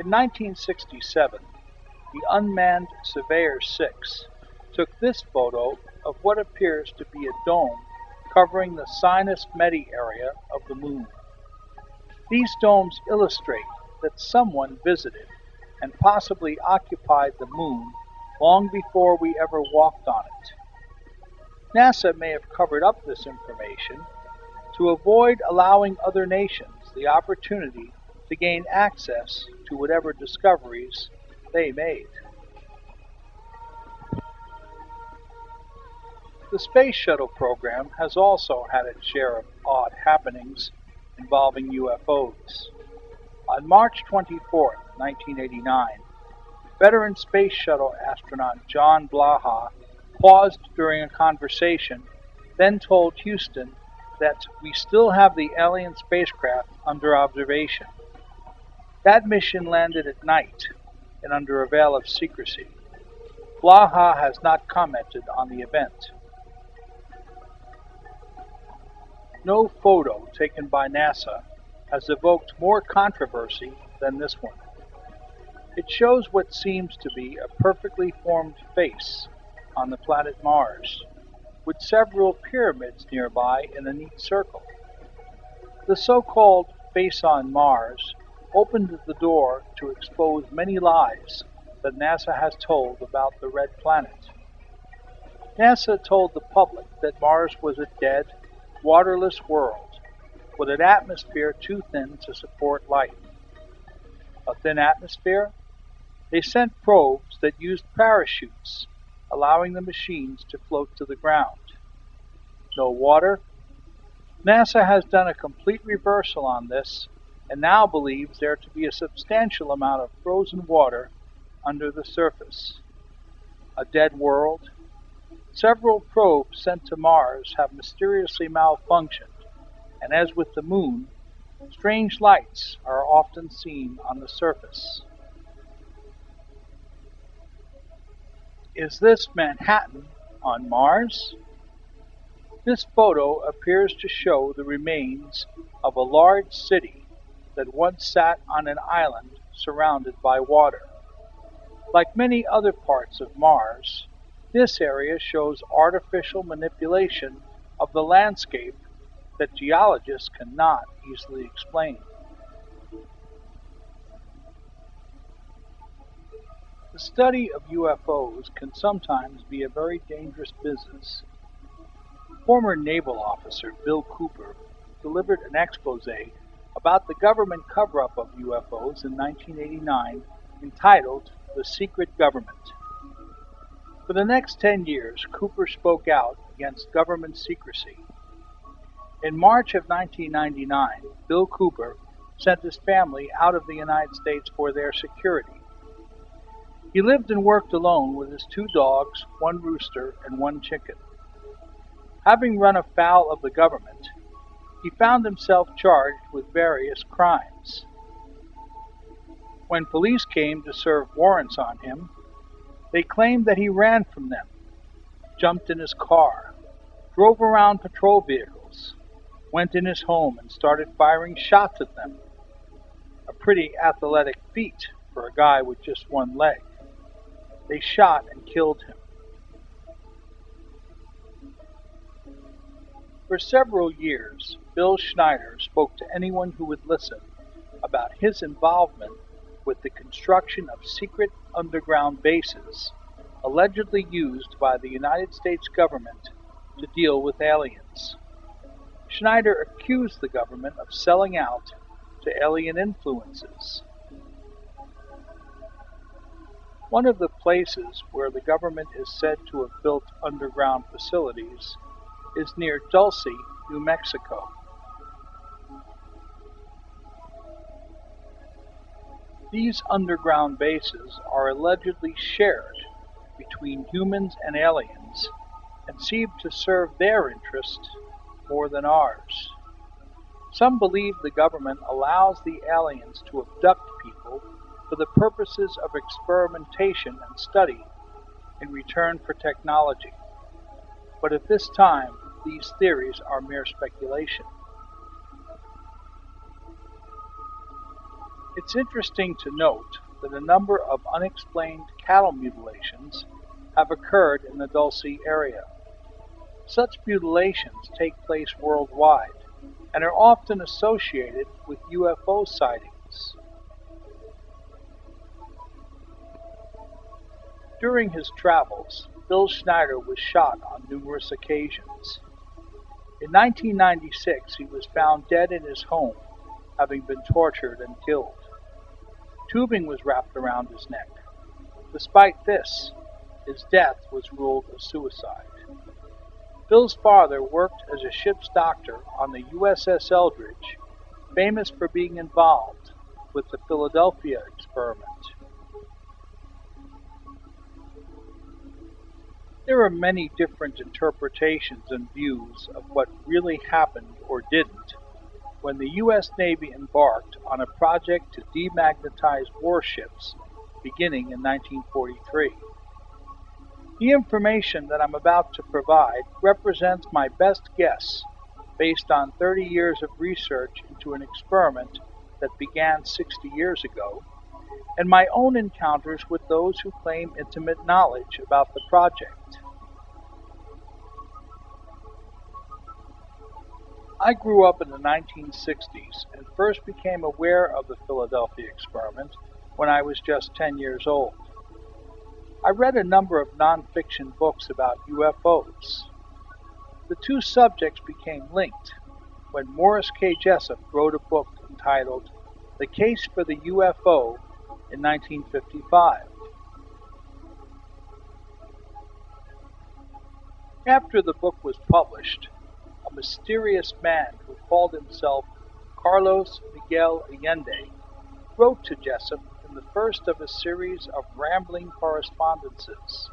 In 1967, the unmanned Surveyor 6 took this photo of what appears to be a dome covering the Sinus Medi area of the Moon. These domes illustrate that someone visited and possibly occupied the Moon long before we ever walked on it. NASA may have covered up this information to avoid allowing other nations the opportunity to gain access to whatever discoveries they made. The Space Shuttle program has also had its share of odd happenings involving UFOs. On March 24, 1989, veteran Space Shuttle astronaut John Blaha paused during a conversation, then told Houston that we still have the alien spacecraft under observation. That mission landed at night and under a veil of secrecy. Blaha has not commented on the event. No photo taken by NASA has evoked more controversy than this one. It shows what seems to be a perfectly formed face on the planet Mars, with several pyramids nearby in a neat circle. The so-called face on Mars opened the door to expose many lies that NASA has told about the red planet. NASA told the public that Mars was a dead, waterless world with an atmosphere too thin to support life. A thin atmosphere? They sent probes that used parachutes, allowing the machines to float to the ground. No water? NASA has done a complete reversal on this and now believes there to be a substantial amount of frozen water under the surface. A dead world? Several probes sent to Mars have mysteriously malfunctioned, and as with the Moon, strange lights are often seen on the surface. Is this Manhattan on Mars? This photo appears to show the remains of a large city that once sat on an island surrounded by water. Like many other parts of Mars, this area shows artificial manipulation of the landscape that geologists cannot easily explain. The study of UFOs can sometimes be a very dangerous business. Former naval officer Bill Cooper delivered an expose about the government cover-up of UFOs in 1989 entitled The Secret Government. For the next 10 years, Cooper spoke out against government secrecy. In March of 1999, Bill Cooper sent his family out of the United States for their security. He lived and worked alone with his 2 dogs, 1 rooster, and 1 chicken. Having run afoul of the government, he found himself charged with various crimes. When police came to serve warrants on him, they claimed that he ran from them, jumped in his car, drove around patrol vehicles, went in his home and started firing shots at them. A pretty athletic feat for a guy with just 1 leg. They shot and killed him. For several years, Bill Schneider spoke to anyone who would listen about his involvement with the construction of secret underground bases allegedly used by the United States government to deal with aliens. Schneider accused the government of selling out to alien influences. One of the places where the government is said to have built underground facilities is near Dulce, New Mexico. These underground bases are allegedly shared between humans and aliens and seem to serve their interests more than ours. Some believe the government allows the aliens to abduct people for the purposes of experimentation and study in return for technology. But at this time, these theories are mere speculation. It's interesting to note that a number of unexplained cattle mutilations have occurred in the Dulce area. Such mutilations take place worldwide and are often associated with UFO sightings. During his travels, Bill Schneider was shot on numerous occasions. In 1996, he was found dead in his home, having been tortured and killed. Tubing was wrapped around his neck. Despite this, his death was ruled a suicide. Bill's father worked as a ship's doctor on the USS Eldridge, famous for being involved with the Philadelphia experiment. There are many different interpretations and views of what really happened or didn't when the U.S. Navy embarked on a project to demagnetize warships beginning in 1943. The information that I'm about to provide represents my best guess based on 30 years of research into an experiment that began 60 years ago, and my own encounters with those who claim intimate knowledge about the project. I grew up in the 1960s and first became aware of the Philadelphia experiment when I was just 10 years old. I read a number of nonfiction books about UFOs. The two subjects became linked when Morris K. Jessup wrote a book entitled The Case for the UFO in 1955. After the book was published, a mysterious man who called himself Carlos Miguel Allende wrote to Jessup in the first of a series of rambling correspondences.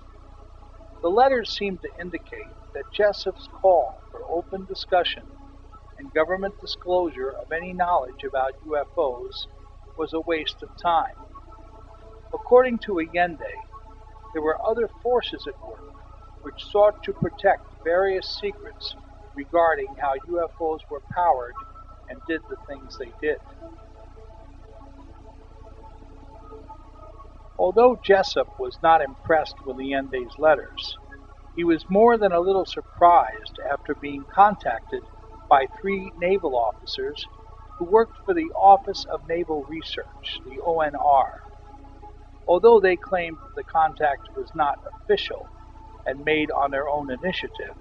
The letters seemed to indicate that Jessup's call for open discussion and government disclosure of any knowledge about UFOs was a waste of time. According to Allende, there were other forces at work which sought to protect various secrets regarding how UFOs were powered and did the things they did. Although Jessup was not impressed with Allende's letters, he was more than a little surprised after being contacted by three naval officers who worked for the Office of Naval Research, the ONR. Although they claimed the contact was not official and made on their own initiative,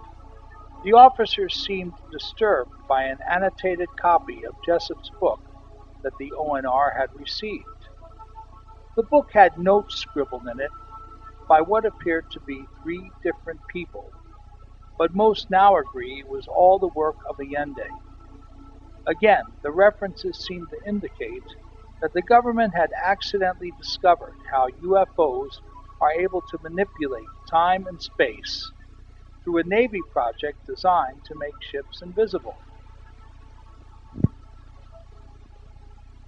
the officers seemed disturbed by an annotated copy of Jessup's book that the ONR had received. The book had notes scribbled in it by what appeared to be three different people, but most now agree it was all the work of Allende. Again, the references seem to indicate that the government had accidentally discovered how UFOs are able to manipulate time and space through a Navy project designed to make ships invisible.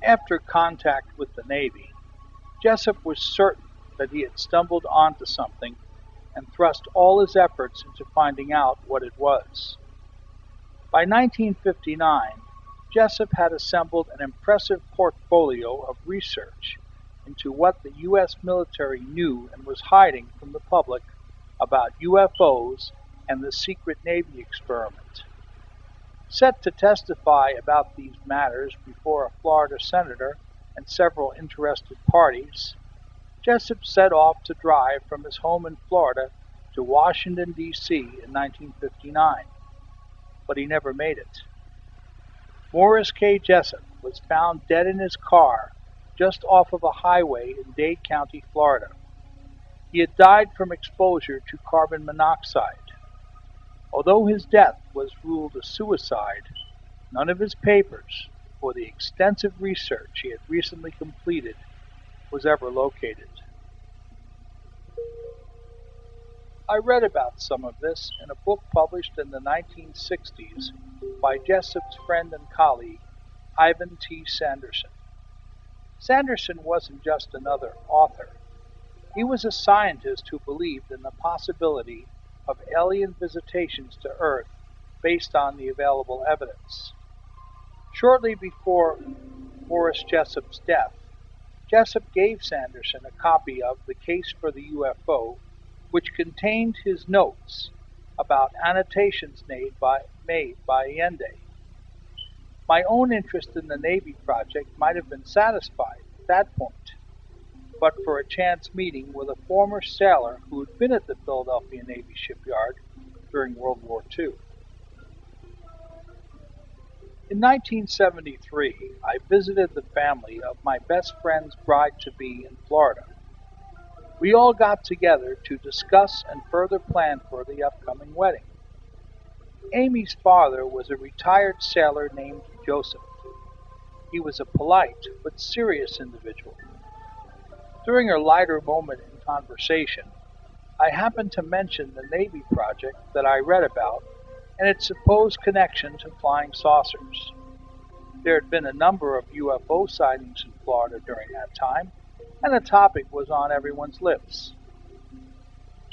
After contact with the Navy, Jessup was certain that he had stumbled onto something and thrust all his efforts into finding out what it was. By 1959, Jessup had assembled an impressive portfolio of research into what the U.S. military knew and was hiding from the public about UFOs and the secret Navy experiment. Set to testify about these matters before a Florida senator and several interested parties, Jessup set off to drive from his home in Florida to Washington, D.C. in 1959, but he never made it. Morris K. Jessup was found dead in his car just off of a highway in Dade County, Florida. He had died from exposure to carbon monoxide. Although his death was ruled a suicide, none of his papers or the extensive research he had recently completed was ever located. I read about some of this in a book published in the 1960s by Jessup's friend and colleague, Ivan T. Sanderson. Sanderson wasn't just another author. He was a scientist who believed in the possibility of alien visitations to Earth based on the available evidence. Shortly before Morris Jessup's death, Jessup gave Sanderson a copy of The Case for the UFO, which contained his notes about annotations made by Allende. My own interest in the Navy project might have been satisfied at that point, but for a chance meeting with a former sailor who had been at the Philadelphia Navy shipyard during World War II. In 1973, I visited the family of my best friend's bride-to-be in Florida. We all got together to discuss and further plan for the upcoming wedding. Amy's father was a retired sailor named Joseph. He was a polite but serious individual. During a lighter moment in conversation, I happened to mention the Navy project that I read about and its supposed connection to flying saucers. There had been a number of UFO sightings in Florida during that time, and the topic was on everyone's lips.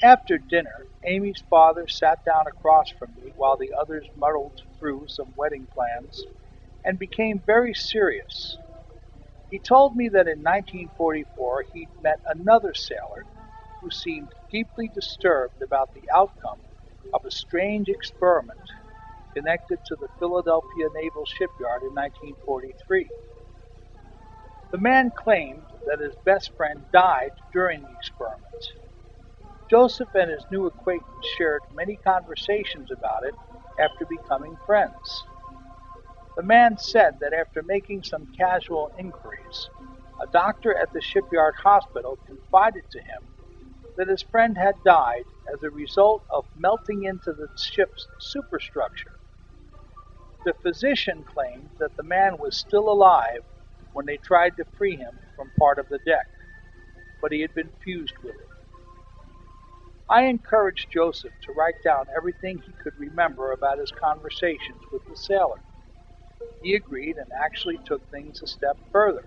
After dinner, Amy's father sat down across from me while the others muddled through some wedding plans and became very serious. He told me that in 1944 he'd met another sailor who seemed deeply disturbed about the outcome of a strange experiment connected to the Philadelphia Naval Shipyard in 1943. The man claimed that his best friend died during the experiment. Joseph and his new acquaintance shared many conversations about it after becoming friends. The man said that after making some casual inquiries, a doctor at the shipyard hospital confided to him that his friend had died as a result of melting into the ship's superstructure. The physician claimed that the man was still alive when they tried to free him from part of the deck, but he had been fused with it. I encouraged Joseph to write down everything he could remember about his conversations with the sailor. He agreed and actually took things a step further.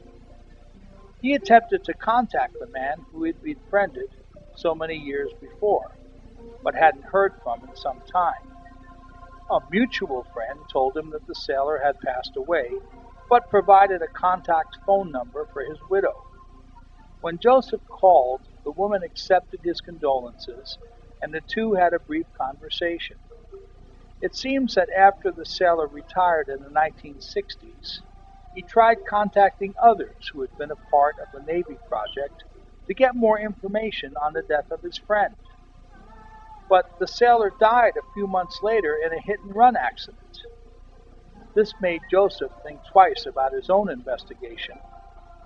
He attempted to contact the man who had befriended so many years before, but hadn't heard from in some time. A mutual friend told him that the sailor had passed away, but provided a contact phone number for his widow. When Joseph called, the woman accepted his condolences, and the two had a brief conversation. It seems that after the sailor retired in the 1960s, he tried contacting others who had been a part of the Navy project to get more information on the death of his friend. But the sailor died a few months later in a hit-and-run accident. This made Joseph think twice about his own investigation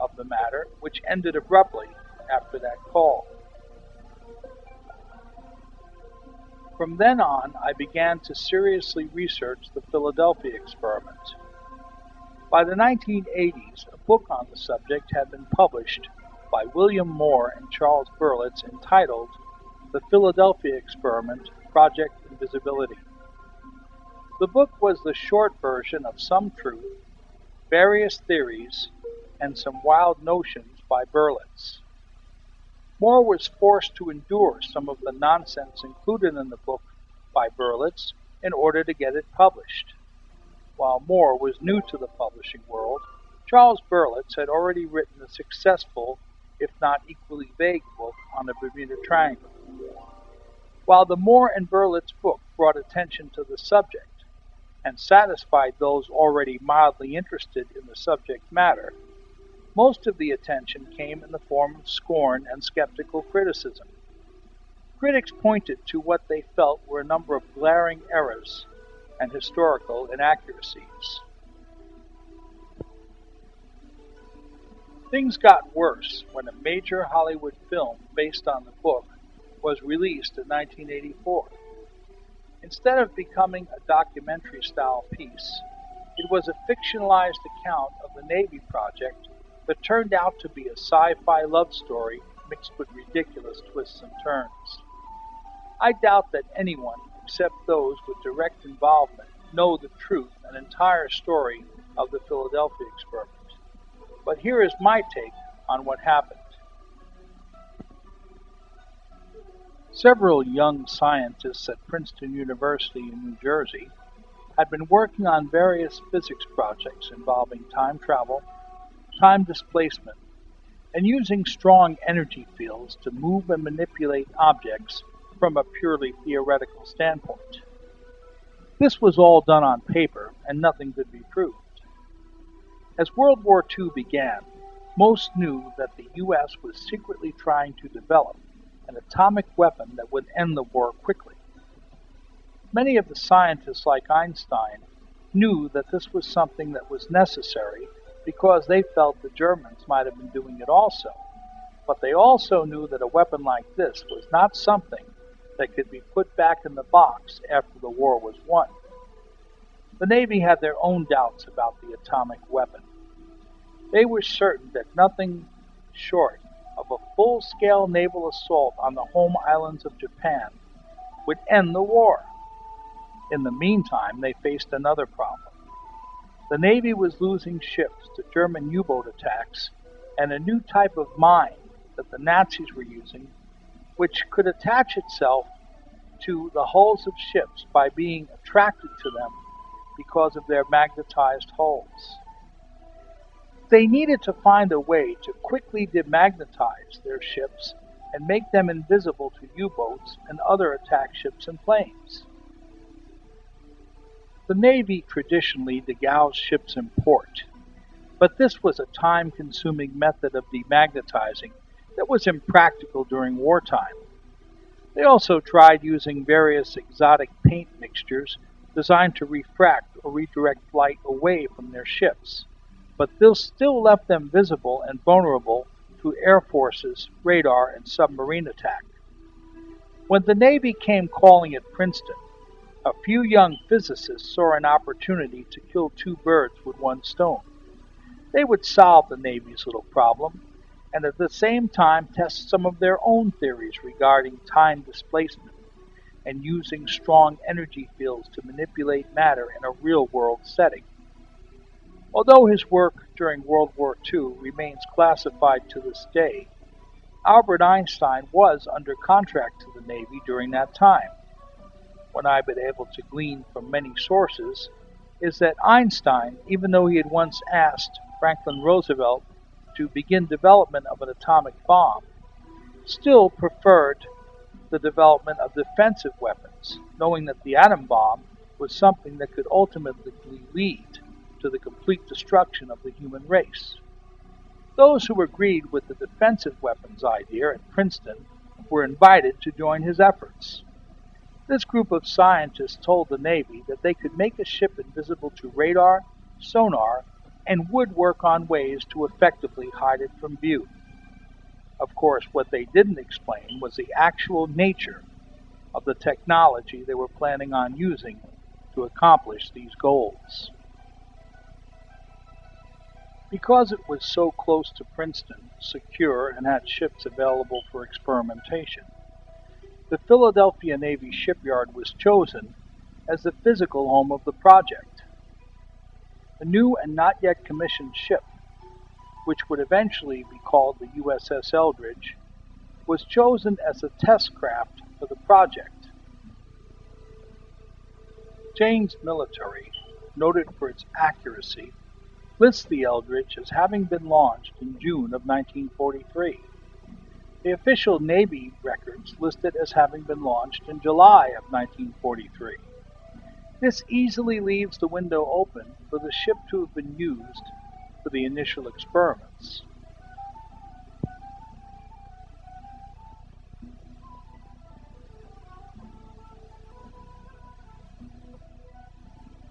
of the matter, which ended abruptly after that call. From then on, I began to seriously research the Philadelphia experiment. By the 1980s, a book on the subject had been published by William Moore and Charles Berlitz entitled The Philadelphia Experiment, Project Invisibility. The book was the short version of some truth, various theories, and some wild notions by Berlitz. Moore was forced to endure some of the nonsense included in the book by Berlitz in order to get it published. While Moore was new to the publishing world, Charles Berlitz had already written a successful, if not equally vague, book on the Bermuda Triangle. While the Moore and Berlitz book brought attention to the subject and satisfied those already mildly interested in the subject matter, most of the attention came in the form of scorn and skeptical criticism. Critics pointed to what they felt were a number of glaring errors and historical inaccuracies. Things got worse when a major Hollywood film based on the book was released in 1984. Instead of becoming a documentary-style piece, it was a fictionalized account of the Navy project that turned out to be a sci-fi love story mixed with ridiculous twists and turns. I doubt that anyone, except those with direct involvement, know the truth and entire story of the Philadelphia experiment. But here is my take on what happened. Several young scientists at Princeton University in New Jersey had been working on various physics projects involving time travel, time displacement, and using strong energy fields to move and manipulate objects from a purely theoretical standpoint. This was all done on paper, and nothing could be proved. As World War II began, most knew that the US was secretly trying to develop an atomic weapon that would end the war quickly. Many of the scientists, like Einstein, knew that this was something that was necessary because they felt the Germans might have been doing it also. But they also knew that a weapon like this was not something that could be put back in the box after the war was won. The Navy had their own doubts about the atomic weapon. They were certain that nothing short of a full-scale naval assault on the home islands of Japan would end the war. In the meantime, they faced another problem. The Navy was losing ships to German U-boat attacks and a new type of mine that the Nazis were using, which could attach itself to the hulls of ships by being attracted to them because of their magnetized hulls. They needed to find a way to quickly demagnetize their ships and make them invisible to U-boats and other attack ships and planes. The Navy traditionally degaussed ships in port, but this was a time-consuming method of demagnetizing that was impractical during wartime. They also tried using various exotic paint mixtures designed to refract or redirect light away from their ships, but this still left them visible and vulnerable to Air Force's radar and submarine attack. When the Navy came calling at Princeton, a few young physicists saw an opportunity to kill two birds with one stone. They would solve the Navy's little problem, and at the same time test some of their own theories regarding time displacement and using strong energy fields to manipulate matter in a real-world setting. Although his work during World War II remains classified to this day, Albert Einstein was under contract to the Navy during that time. What I've been able to glean from many sources is that Einstein, even though he had once asked Franklin Roosevelt to begin development of an atomic bomb, still preferred the development of defensive weapons, knowing that the atom bomb was something that could ultimately lead to the complete destruction of the human race. Those who agreed with the defensive weapons idea at Princeton were invited to join his efforts. This group of scientists told the Navy that they could make a ship invisible to radar, sonar, and would work on ways to effectively hide it from view. Of course, what they didn't explain was the actual nature of the technology they were planning on using to accomplish these goals. Because it was so close to Princeton, secure, and had ships available for experimentation, the Philadelphia Navy shipyard was chosen as the physical home of the project. A new and not yet commissioned ship, which would eventually be called the USS Eldridge, was chosen as a test craft for the project. Jane's Military, noted for its accuracy, lists the Eldridge as having been launched in June of 1943. The official Navy records list it as having been launched in July of 1943. This easily leaves the window open for the ship to have been used for the initial experiments.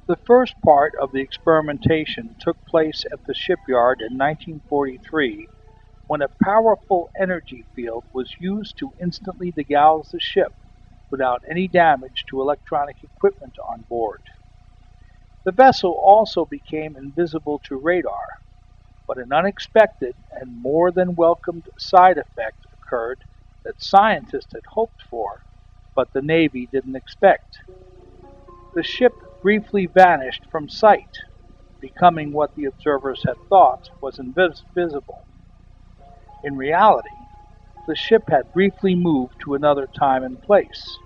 The first part of the experimentation took place at the shipyard in 1943 when a powerful energy field was used to instantly degauss the ship without any damage to electronic equipment on board. The vessel also became invisible to radar, but an unexpected and more than welcomed side effect occurred that scientists had hoped for, but the Navy didn't expect. The ship briefly vanished from sight, becoming what the observers had thought was invisible. In reality, the ship had briefly moved to another time and place,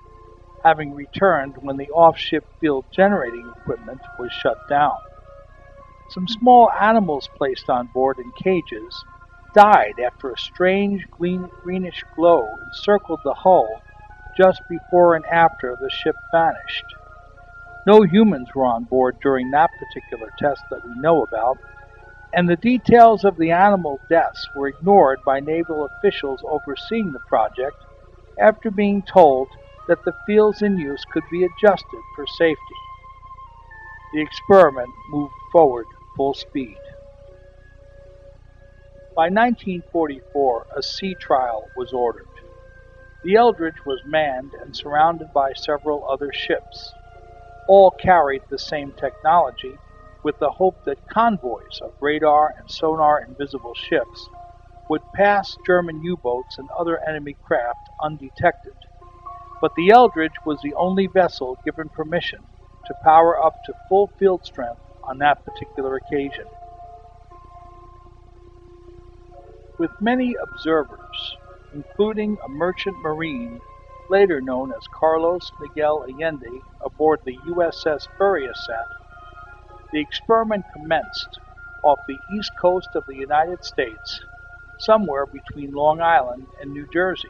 having returned when the off-ship field generating equipment was shut down. Some small animals placed on board in cages died after a strange greenish glow encircled the hull just before and after the ship vanished. No humans were on board during that particular test that we know about, and the details of the animal deaths were ignored by naval officials overseeing the project after being told that the fields in use could be adjusted for safety. The experiment moved forward full speed. By 1944, a sea trial was ordered. The Eldridge was manned and surrounded by several other ships. All carried the same technology, with the hope that convoys of radar and sonar invisible ships would pass German U-boats and other enemy craft undetected. But the Eldridge was the only vessel given permission to power up to full field strength on that particular occasion. With many observers, including a merchant marine later known as Carlos Miguel Allende aboard the USS Furiasat, the experiment commenced off the east coast of the United States, somewhere between Long Island and New Jersey.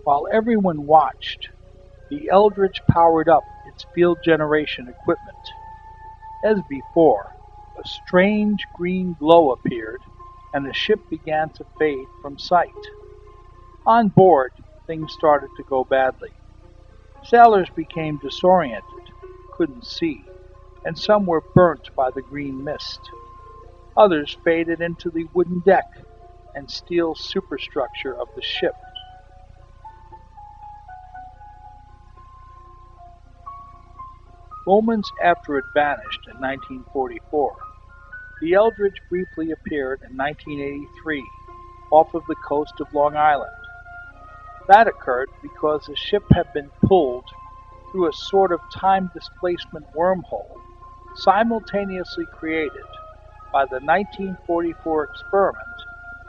While everyone watched, the Eldridge powered up its field generation equipment. As before, a strange green glow appeared, and the ship began to fade from sight. On board, things started to go badly. Sailors became disoriented, couldn't see, and some were burnt by the green mist. Others faded into the wooden deck and steel superstructure of the ship. Moments after it vanished in 1944, the Eldridge briefly appeared in 1983 off of the coast of Long Island. That occurred because the ship had been pulled through a sort of time displacement wormhole simultaneously created by the 1944 experiment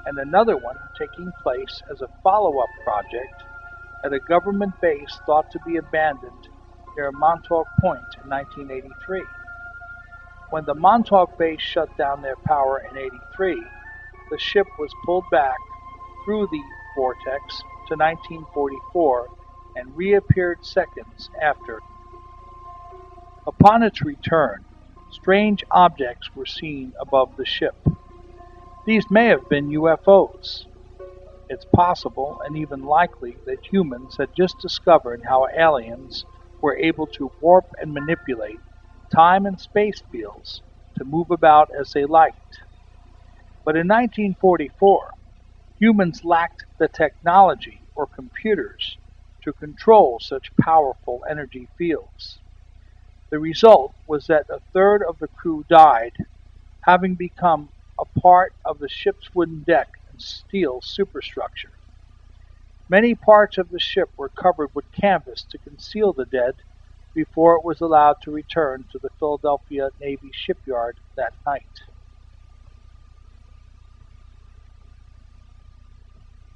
and another one taking place as a follow-up project at a government base thought to be abandoned near Montauk Point in 1983. When the Montauk base shut down their power in '83, the ship was pulled back through the vortex to 1944 and reappeared seconds after. Upon its return, strange objects were seen above the ship. These may have been UFOs. It's possible and even likely that humans had just discovered how aliens were able to warp and manipulate time and space fields to move about as they liked. But in 1944, humans lacked the technology or computers to control such powerful energy fields. The result was that a third of the crew died, having become a part of the ship's wooden deck and steel superstructure. Many parts of the ship were covered with canvas to conceal the dead before it was allowed to return to the Philadelphia Navy shipyard that night.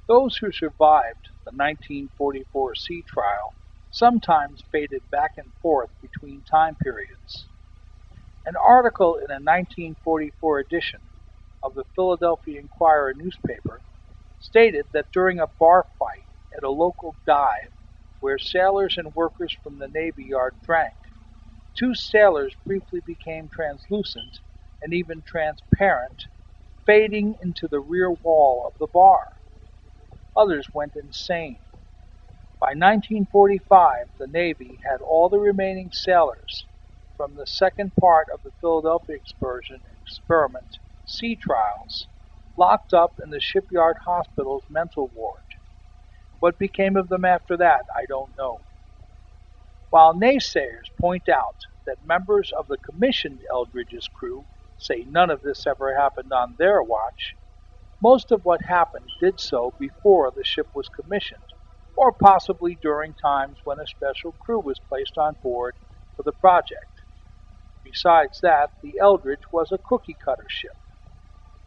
Those who survived the 1944 sea trial sometimes faded back and forth between time periods. An article in a 1944 edition of the Philadelphia Inquirer newspaper stated that during a bar fight at a local dive where sailors and workers from the Navy Yard drank, two sailors briefly became translucent and even transparent, fading into the rear wall of the bar. Others went insane. By 1945, the Navy had all the remaining sailors from the second part of the Philadelphia experiment sea trials locked up in the shipyard hospital's mental ward. What became of them after that, I don't know. While naysayers point out that members of the commissioned Eldridge's crew say none of this ever happened on their watch, most of what happened did so before the ship was commissioned, or possibly during times when a special crew was placed on board for the project. Besides that, the Eldridge was a cookie-cutter ship.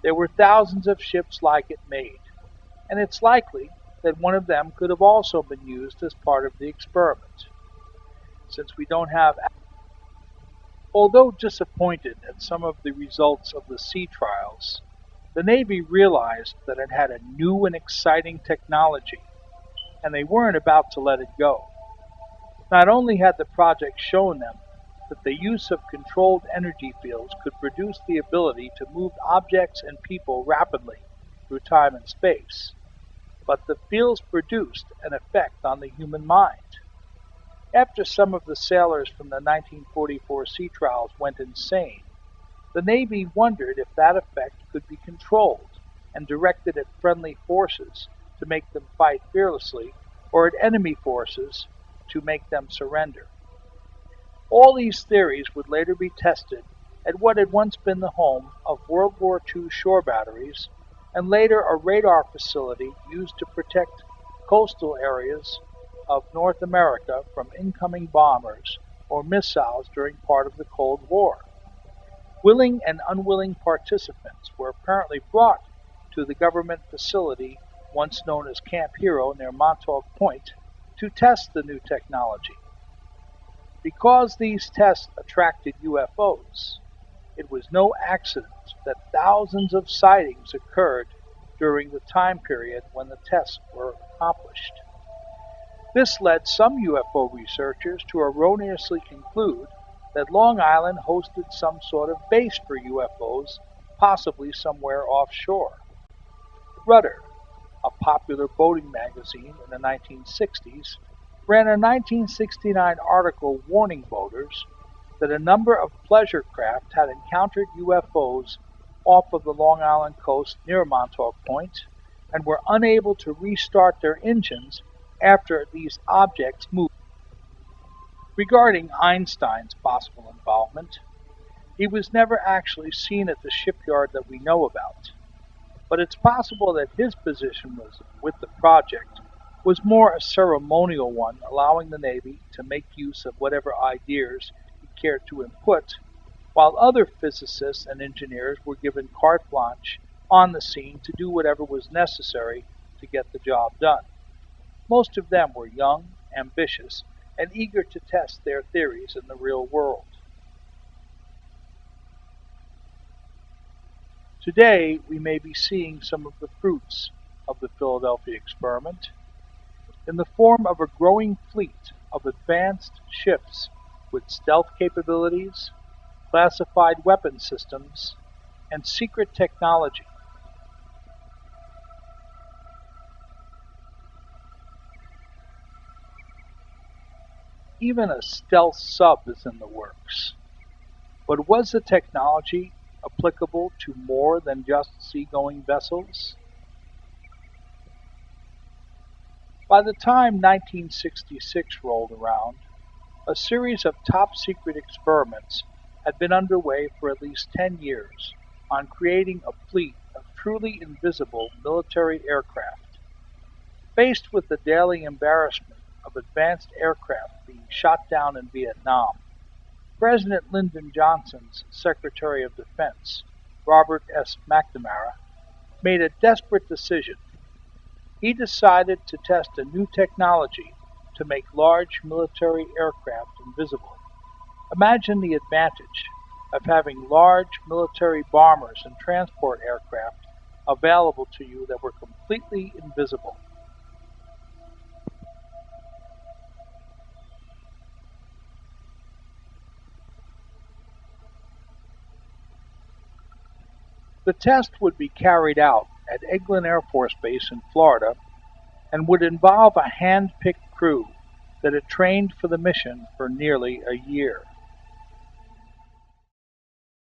There were thousands of ships like it made, and it's likely that one of them could have also been used as part of the experiment. Since we don't have Although disappointed at some of the results of the sea trials, the Navy realized that it had a new and exciting technology, and they weren't about to let it go. Not only had the project shown them that the use of controlled energy fields could produce the ability to move objects and people rapidly through time and space, but the fields produced an effect on the human mind. After some of the sailors from the 1944 sea trials went insane, the Navy wondered if that effect could be controlled and directed at friendly forces to make them fight fearlessly, or at enemy forces to make them surrender. All these theories would later be tested at what had once been the home of World War II shore batteries, and later a radar facility used to protect coastal areas of North America from incoming bombers or missiles during part of the Cold War. Willing and unwilling participants were apparently brought to the government facility once known as Camp Hero near Montauk Point to test the new technology. Because these tests attracted UFOs, it was no accident that thousands of sightings occurred during the time period when the tests were accomplished. This led some UFO researchers to erroneously conclude that Long Island hosted some sort of base for UFOs, possibly somewhere offshore. Rudder, a popular boating magazine in the 1960s, ran a 1969 article warning boaters that a number of pleasure craft had encountered UFOs off of the Long Island coast near Montauk Point and were unable to restart their engines after these objects moved. Regarding Einstein's possible involvement, he was never actually seen at the shipyard that we know about, but it's possible that his position with the project was more a ceremonial one, allowing the Navy to make use of whatever ideas he cared to input, while other physicists and engineers were given carte blanche on the scene to do whatever was necessary to get the job done. Most of them were young, ambitious, and eager to test their theories in the real world. Today, we may be seeing some of the fruits of the Philadelphia experiment in the form of a growing fleet of advanced ships with stealth capabilities, classified weapon systems, and secret technology. Even a stealth sub is in the works. But was the technology applicable to more than just seagoing vessels? By the time 1966 rolled around, a series of top-secret experiments had been underway for at least 10 years on creating a fleet of truly invisible military aircraft. Faced with the daily embarrassment of advanced aircraft being shot down in Vietnam, President Lyndon Johnson's Secretary of Defense, Robert S. McNamara, made a desperate decision. He decided to test a new technology to make large military aircraft invisible. Imagine the advantage of having large military bombers and transport aircraft available to you that were completely invisible. The test would be carried out at Eglin Air Force Base in Florida and would involve a hand-picked crew that had trained for the mission for nearly a year.